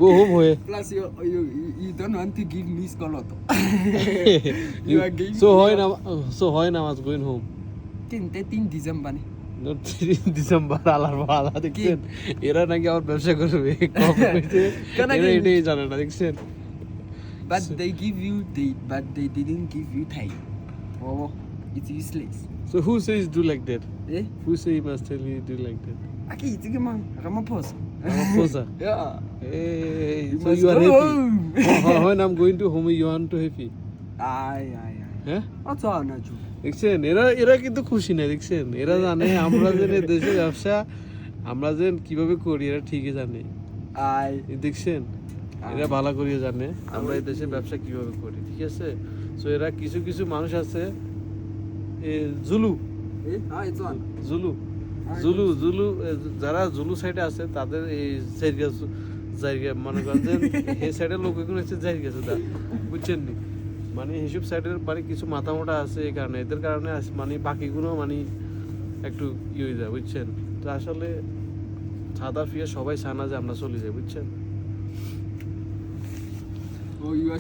Go home হয়ে Plus you don't want to give me skoloto. You are giving so হয় নামাজ going home 3 December ni. not 3 December আলার বালা দেখছেন এরা নাকি আমার ব্যবসা করবে কম হইছে এরা এটাই জানে না দেখছেন But they give you date, but they didn't give you time. Oh, it's useless. so who says do like that Eh? who say must tell you do like that Okay, it's a man. Ramaphosa. Ramaphosa Yeah. hey You so must you are go happy home. when I'm going to home you want to happy Aye. হ্যাঁ What's on na ju? দেখছেন এরা কিন্তু খুশি না দেখছেন এরা জানে আমরা যে দেশে ব্যবসা আমরা যে কিভাবে করি এরা ঠিকই জানে Aye. দেখছেন এরা ভালো করিয়ে জানে আমরা এই দেশে ব্যবসা কিভাবে করি ঠিক আছে সো এরা কিছু কিছু মানুষ আছে Zulu Eh? Ah, it's on. Zulu যারা জুলু সাইডে আছে তাদের এই জায়গা মনে করেন যে এই সাইডের লোক এখন হচ্ছে জায়গা আছে বুঝছেন নি মানে এইসব সাইডের মানে কিছু মাথা মোটা আছে এই কারণে এদের কারণে মানে বাকিগুলো মানে একটু হয়ে যায় বুঝছেন তো আসলে সাদা ফিয়া সবাই চায় না যে আমরা চলে যাই বুঝছেন Oh, you are